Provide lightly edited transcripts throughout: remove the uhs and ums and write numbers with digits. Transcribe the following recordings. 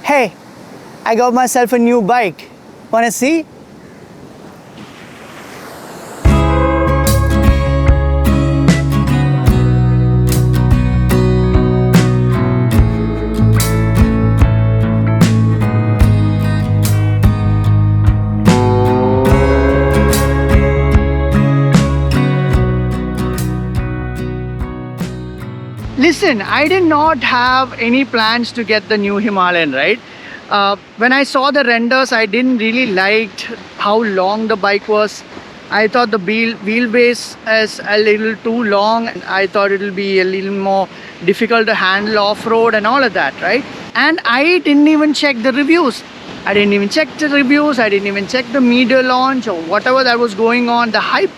Hey, I got myself a new bike. Wanna see? Listen, I did not have any plans to get the new Himalayan, right? When I saw the renders, I didn't really liked how long the bike was. I thought the wheelbase is a little too long, and I thought it will be a little more difficult to handle off-road and all of that, right? And I didn't even check the reviews. I didn't even check the reviews. I didn't even check the media launch or whatever that was going on, the hype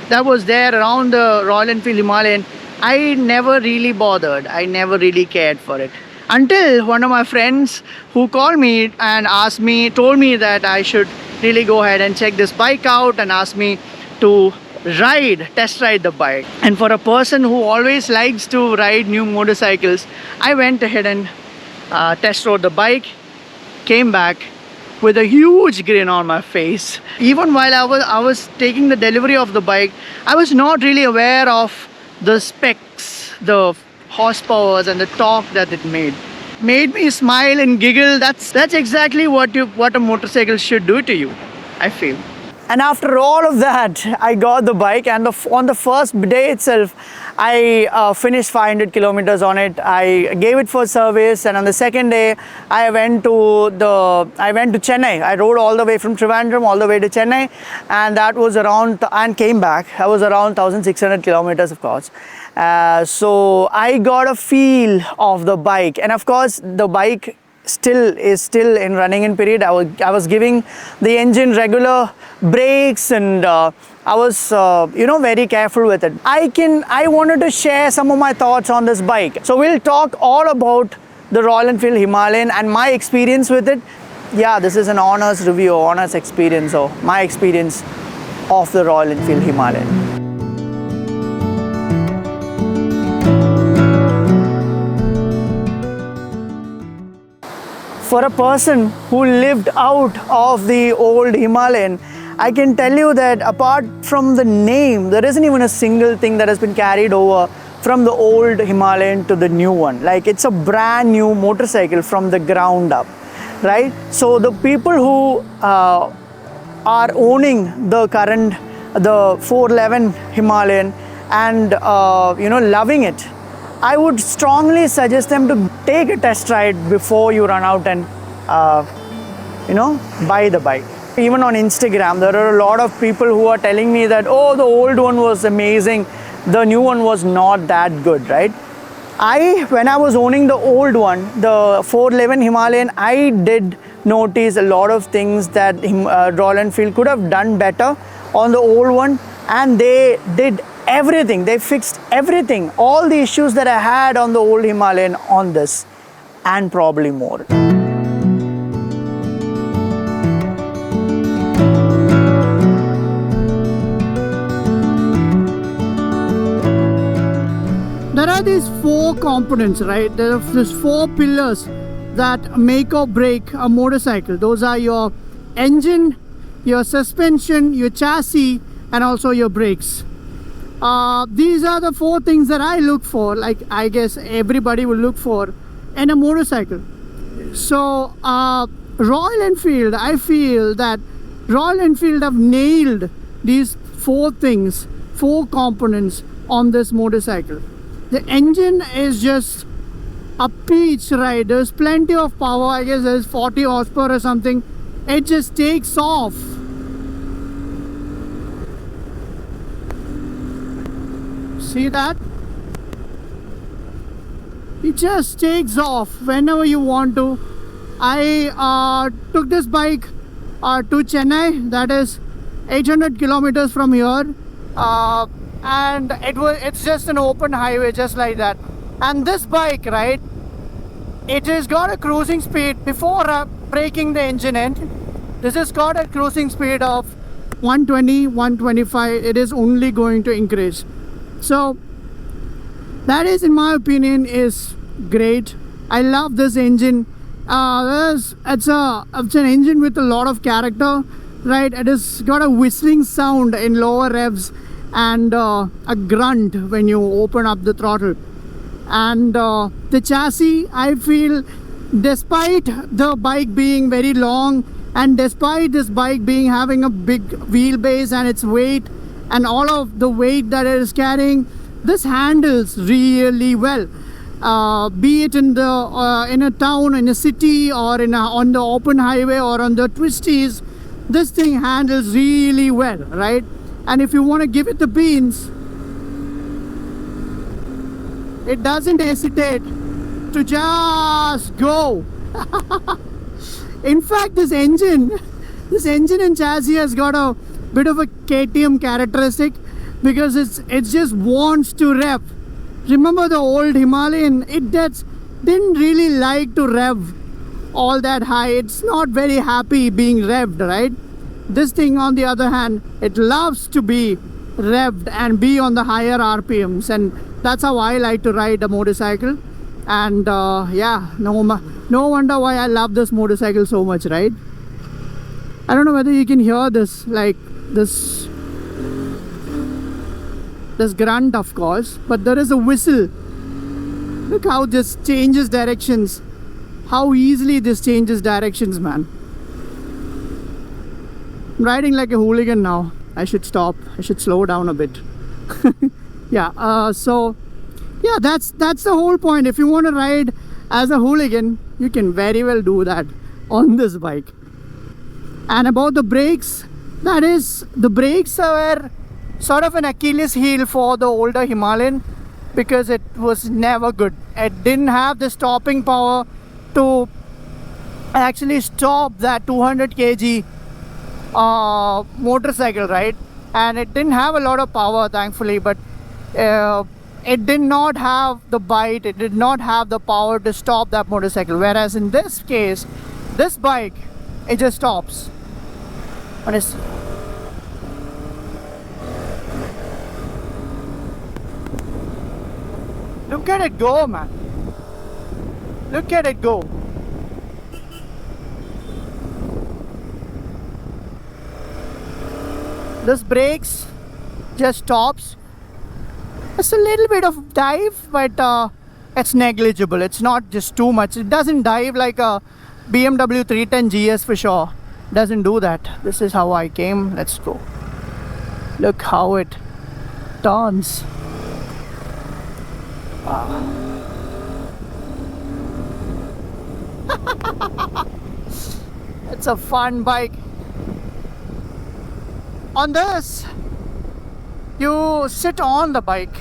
that was there around the Royal Enfield Himalayan. I never really bothered. I never really cared for it. Until one of my friends who called me and told me that I should really go ahead and check this bike out and asked me to test ride the bike. And for a person who always likes to ride new motorcycles, I went ahead and test rode the bike, came back with a huge grin on my face. Even while I was taking the delivery of the bike, I was not really aware of the specs, the horsepowers and the torque that it made me smile and giggle. That's exactly what a motorcycle should do to you, I feel. And after all of that, I got the bike, and on the first day itself, I finished 500 kilometers on it. I gave it for service, and on the second day, I went to Chennai. I rode all the way from Trivandrum all the way to Chennai, and that was and came back. I was around 1,600 kilometers, of course. So I got a feel of the bike, and of course, the bike is still in running in period. I was giving the engine regular brakes, and I was very careful with it. I wanted to share some of my thoughts on this bike. So we'll talk all about the Royal Enfield Himalayan and my experience with it. Yeah, this is an honest review, honest experience, or my experience of the Royal Enfield Himalayan. For a person who lived out of the old Himalayan, I can tell you that apart from the name, there isn't even a single thing that has been carried over from the old Himalayan to the new one. Like, it's a brand new motorcycle from the ground up, right? So the people who are owning the 411 Himalayan and loving it, I would strongly suggest them to take a test ride before you run out and buy the bike. Even on Instagram, there are a lot of people who are telling me that, oh, the old one was amazing, the new one was not that good, right? When I was owning the old one, the 411 Himalayan, I did notice a lot of things that Royal Enfield could have done better on the old one, and they did everything. They fixed everything, all the issues that I had on the old Himalayan on this, and probably more. There are these 4 components, right? There are these 4 pillars that make or break a motorcycle. Those are your engine, your suspension, your chassis, and also your brakes. These are the 4 things that I look for, like I guess everybody will look for in a motorcycle. So Royal Enfield, I feel that Royal Enfield have nailed these 4 things, 4 components on this motorcycle. The engine is just a peach, right? There's plenty of power. I guess there's 40 horsepower or something. It just takes off. See that? It just takes off whenever you want to. I took this bike to Chennai, that is 800 kilometers from here, and it's just an open highway, just like that. And this bike, right, it has got a cruising speed before breaking the engine in. This has got a cruising speed of 120, 125. It is only going to increase. So that is, in my opinion, is great. I love this engine. It's an engine with a lot of character, right? It has got a whistling sound in lower revs and a grunt when you open up the throttle. And the chassis, I feel, despite the bike being very long and despite this bike having a big wheelbase and its weight and all of the weight that it is carrying, this handles really well. Be it in a town, in a city, or on the open highway or on the twisties, this thing handles really well, right? And if you want to give it the beans, it doesn't hesitate to just go. In fact, this engine and chassis has got a bit of a KTM characteristic, because it just wants to rev. Remember the old Himalayan, it didn't really like to rev all that high. It's not very happy being revved, right? This thing, on the other hand, it loves to be revved and be on the higher RPMs, and that's how I like to ride a motorcycle. And yeah, no wonder why I love this motorcycle so much, right? I don't know whether you can hear this, like this grunt, of course, but there is a whistle. Look how this changes directions, how easily this changes directions, man. I'm riding like a hooligan now. I should stop, I should slow down a bit. Yeah, so yeah, that's the whole point. If you want to ride as a hooligan, you can very well do that on this bike. And about the brakes, that is, the brakes were sort of an Achilles heel for the older Himalayan, because it was never good. It didn't have the stopping power to actually stop that 200 kg motorcycle, right? And it didn't have a lot of power, thankfully, but it did not have the bite, it did not have the power to stop that motorcycle. Whereas in this case, this bike, it just stops. Look at it go, man. Look at it go. This brakes just stops. It's a little bit of dive, but it's negligible. It's not just too much. It doesn't dive like a BMW 310 GS for sure. Doesn't do that. This is how I came. Let's go. Look how it turns. It's a fun bike. On this, you sit on the bike,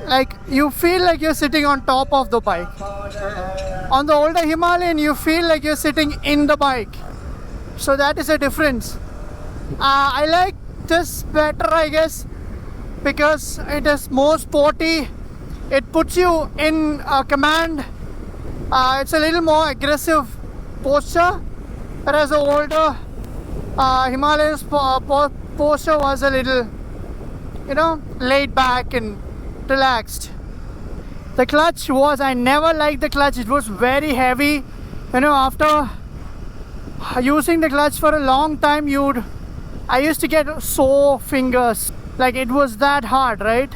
like you feel like you're sitting on top of the bike. On the older Himalayan, you feel like you're sitting in the bike. So that is a difference. I like this better, I guess, because it is more sporty. It puts you in command. It's a little more aggressive posture, whereas the older Himalayan's posture was a little, laid back and relaxed. The clutch was, I never liked the clutch. It was very heavy. After using the clutch for a long time, I used to get sore fingers. Like, it was that hard, right?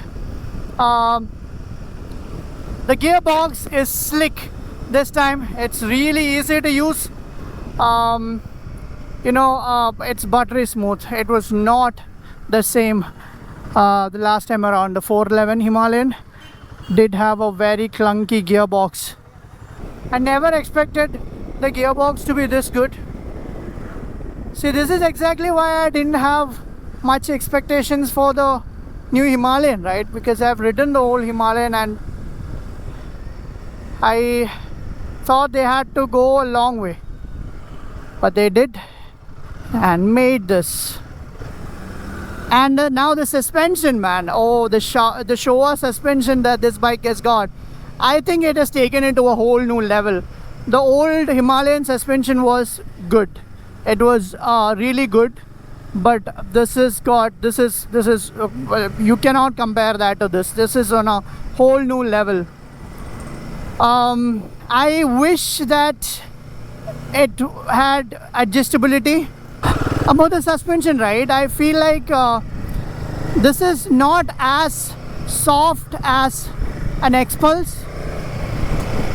The gearbox is slick this time. It's really easy to use. It's buttery smooth. It was not the same the last time around. The 411 Himalayan did have a very clunky gearbox. I never expected the gearbox to be this good. See, this is exactly why I didn't have much expectations for the new Himalayan, right? Because I've ridden the old Himalayan and I thought they had to go a long way, but they did and made this. And now the suspension, man. Oh, the Showa suspension that this bike has got, I think it has taken it to a whole new level. The old Himalayan suspension was good. It was really good, but this is you cannot compare that to this. This is on a whole new level. I wish that it had adjustability. About the suspension, right? I feel like this is not as soft as an Expulse,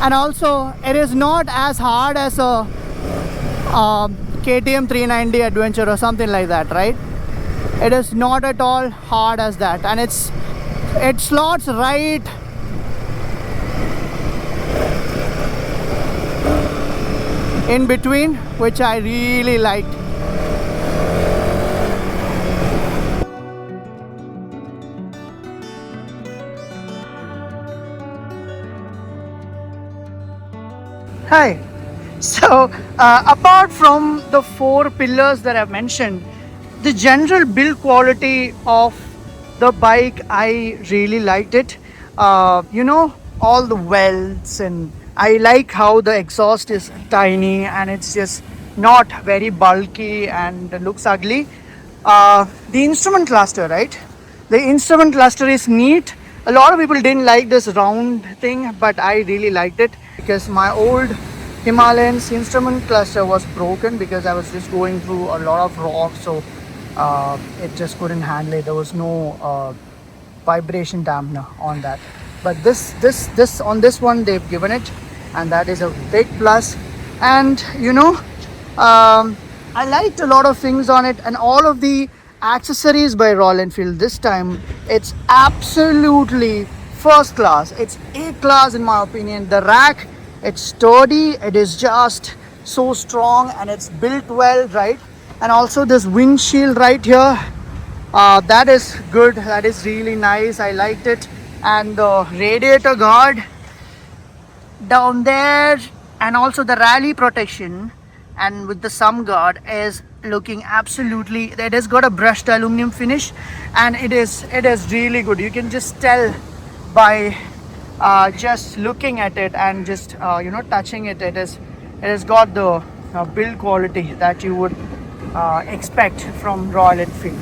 and also it is not as hard as a KTM 390 Adventure or something like that, right? It is not at all hard as that, and it slots right in between, which I really liked. Hi. So, apart from the 4 pillars that I've mentioned, the general build quality of the bike, I really liked it. All the welds, and I like how the exhaust is tiny and it's just not very bulky and looks ugly. The instrument cluster, right? The instrument cluster is neat. A lot of people didn't like this round thing, but I really liked it because my old Himalayan's instrument cluster was broken because I was just going through a lot of rocks, so it just couldn't handle it. There was no vibration dampener on that. But this on this one they've given it, and that is a big plus. And I liked a lot of things on it, and all of the accessories by Royal Enfield this time, it's absolutely first class. It's A class in my opinion. The rack, it's sturdy, it is just so strong, and it's built well, right? And also this windshield right here, that is good, that is really nice, I liked it. And the radiator guard down there, and also the rally protection and with the sum guard is looking absolutely, it has got a brushed aluminum finish, and it is really good. You can just tell by just looking at it and just touching it. It has got the build quality that you would expect from Royal Enfield.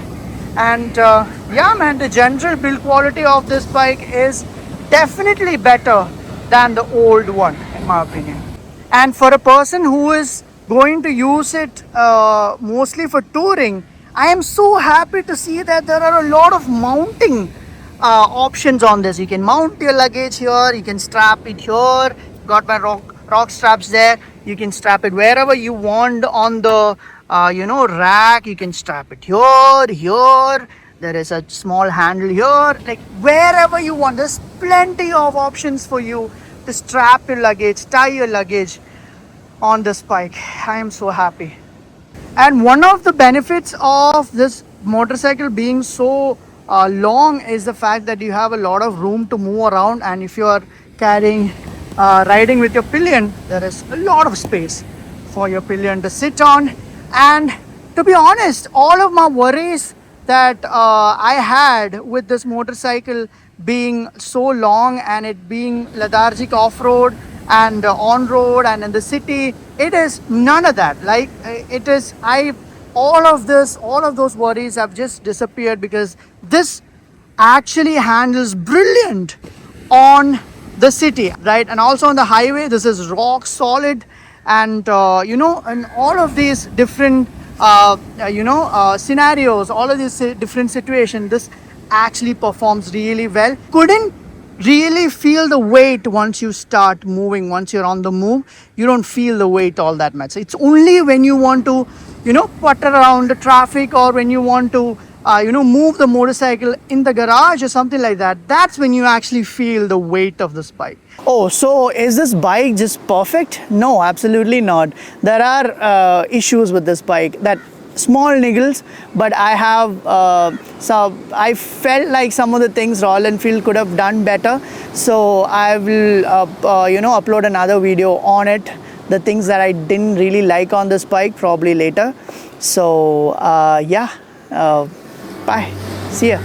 And yeah man, the general build quality of this bike is definitely better than the old one in my opinion. And for a person who is going to use it mostly for touring, I am so happy to see that there are a lot of mounting options on this. You can mount your luggage here, you can strap it here, got my rock straps there, you can strap it wherever you want on the rack. You can strap it here, there is a small handle here, like wherever you want. There's plenty of options for you to strap your luggage, tie your luggage on this bike. I am so happy. And one of the benefits of this motorcycle being so long is the fact that you have a lot of room to move around, and if you are carrying riding with your pillion, there is a lot of space for your pillion to sit on. And to be honest, all of my worries that I had with this motorcycle being so long and it being lethargic off-road and on-road and in the city, it is none of that. Like it is, all of those worries have just disappeared because this actually handles brilliant on the city, right? And also on the highway, this is rock solid. And in all of these different scenarios, all of these different situations, this actually performs really well. Couldn't really feel the weight once you start moving. Once you're on the move, you don't feel the weight all that much. It's only when you want to putter around the traffic, or when you want to move the motorcycle in the garage or something like that, that's when you actually feel the weight of this bike. Oh, so is this bike just perfect? No, absolutely not. There are issues with this bike, that small niggles, but I have I felt like some of the things Royal Enfield could have done better. So I will upload another video on it, the things that I didn't really like on this bike, probably later. So yeah, bye, see ya.